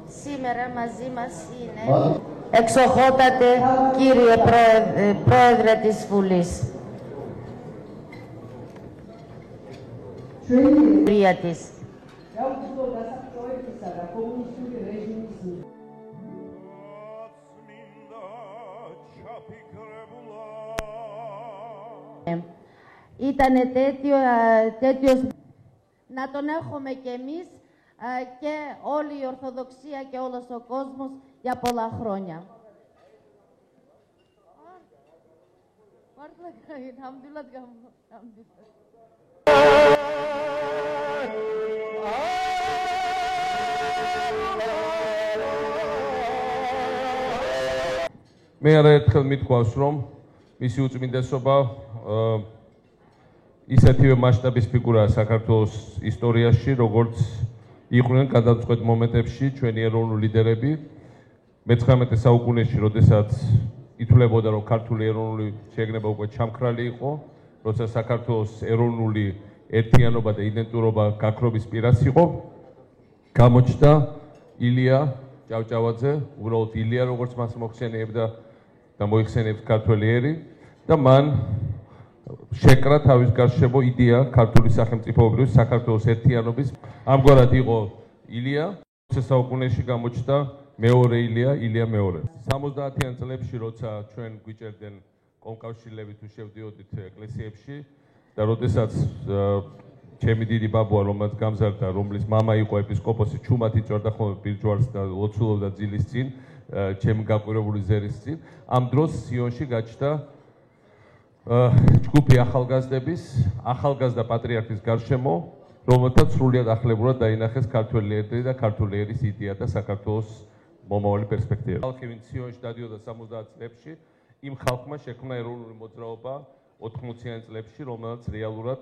Σήμερα μαζί μας είναι εξοχότατε κύριε Πρόεδρε της Βουλής. Πρία της. Ήτανε τέτοιος να τον έχουμε κι εμείς και όλη η Ορθοδοξία και όλος ο κόσμος για πολλά χρόνια. მე არაერთხელ მithქვავს, რომ მისი უწმინდესობა ისეთივე მასშტაბის ფიგურაა საქართველოს ისტორიაში, როგორც იყვნენ გადამწყვეტ მომენტებში ჩვენი ეროვნული ლიდერები. მე-19 საუკუნეში, როდესაც ითვლებოდა, რომ ქართული ეროვნული შეგნება უკვე ჩამქრალი იყო, როცა საქართველოს ეროვნული ერთიანობა და იდენტურობა გაქრობის პირას იყო, გამოჩნდა ილია ჭავჭავაძე, უბრალოდ ილია, როგორც მას მოხსენიებდა და მოიხსენიებს ქართველი ერი და მან შეკრა თავის გარშემო იდეა ქართული სახელმწიფოებრივი საქართველოს ერთიანობის. ამგვარად იყო ილია, 20 საუკუნეში გამოჩნდა მეორე ილია მეორე. 70-იან წლებში, როცა ჩვენ გვიჭერდნენ კომკავშირლები თუ შევდიოდით ეკლესიებში და როდესაც ჩემი დიდი ბაბუა, რომელიც გამზარდა, რომლის მამა იყო ეპისკოპოსი, ჩუმად იწვევდა ხოლმე ბირჯვარს და ლოცულობდა ძილის წინ, ჩემი გაკვირვებული ზერის წინ. ამ დროს სიონში გაჩნდა ჯგუფი ახალგაზრდების, ახალგაზრდა პატრიარქის გარშემო, რომელთაც სრულიად ახლებურად დაინახეს ქართველი ერი და ქართული ერის იდეა და საქართველოს მომავალი პერსპექტივა. ხალხი, ვინც სიონში დადიოდა 70 წლებში, იმ ხალხმა შექმნა ეროვნული მოძრაობა 80-იან წლებში, რომელიც რეალურად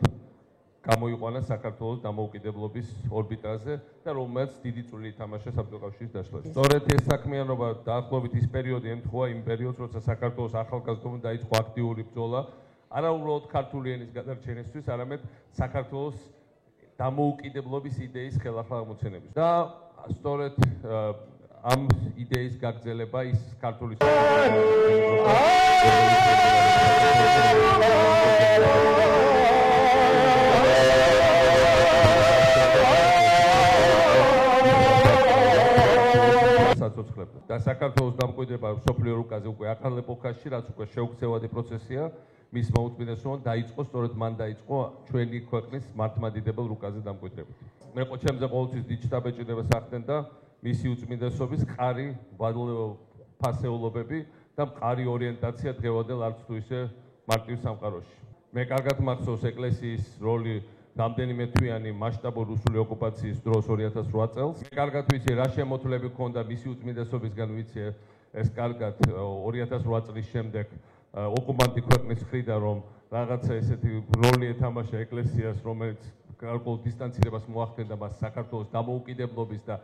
გამოიყვანა საქართველოს დამოუკიდებლობის ორბიტაზე და რომელიც დიდი წვლილი ითამაშა საბჭოთა კავშირის დაშლაზე. სწორედ ეს საქმიანობა დაახლოებით ის პერიოდი ემთხვევა იმ პერიოდს, როცა საქართველოს ახალგაზრდობამ დაიწყო აქტიური ბრძოლა არა უბრალოდ ქართული ენის გადარჩენისთვის, არამედ საქართველოს დამოუკიდებლობის იდეის ხელახლა აღმოცენების. და სწორედ ამ იდეის გაგრძელება ის ქართული და საქართველოს დამკვიდრება მსოფლიო რუკაზე უკვე ახალ ეპოქაში, რაც უკვე შეუქცევადი პროცესია, მის მოუწმინდესობამ დაიწყო, სწორედ მან დაიწყო ჩვენი ქვეყნის მართლმადიდებელ რუკაზე დამკვიდრებით. მე ჩემზე ყოველთვის დიდ შთაბეჭდილებას ახდენდა მისი უწმინდესობის მყარი ფასეულობები და მყარი ორიენტაცია დღევანდელ არც თუ ისე მარტივ სამყაროში. მე კარგად მახსოვს ეკლესიის როლი რამდენიმე თვიანი მასშტაბური რუსული ოკუპაციის დროს 2008 წელს. მე კარგად ვიცი რა შემოთვლები ჰქონდა მისი უწმინდესობისგან, ვიცი ეს კარგად 2008 წლის შემდეგ ოკუპანტი ქვეყნის მხრიდან რომ რაღაცა ესეთი როლი ეთამაშა ეკლესიას, რომელიც გარკვეულ დისტანცირებას მოახდენდა მას საქართველოს დამოუკიდებლობის და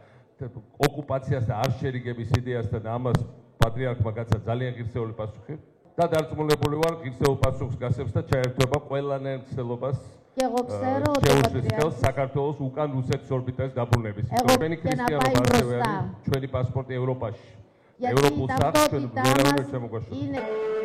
ოკუპაციას და არ შერიგების იდეასთან, ამას პატრიარქმა გაცა ძალიან ღირსეული პასუხი და დარწმუნებული ვარ, ღირსეულ პასუხს გასცემს და ჩაერთვება ყველანაირ მცდელობას შეუძლებს საქართველოს უკან რუსეთის ორბიტაზე დაბრუნების. ჩვენი ქრისტიანობა ასევე არის ჩვენი პასპორტი ევროპაში. ევროპულ სახლს ჩვენ ვერავინ ვერ შემოგვაშორებს.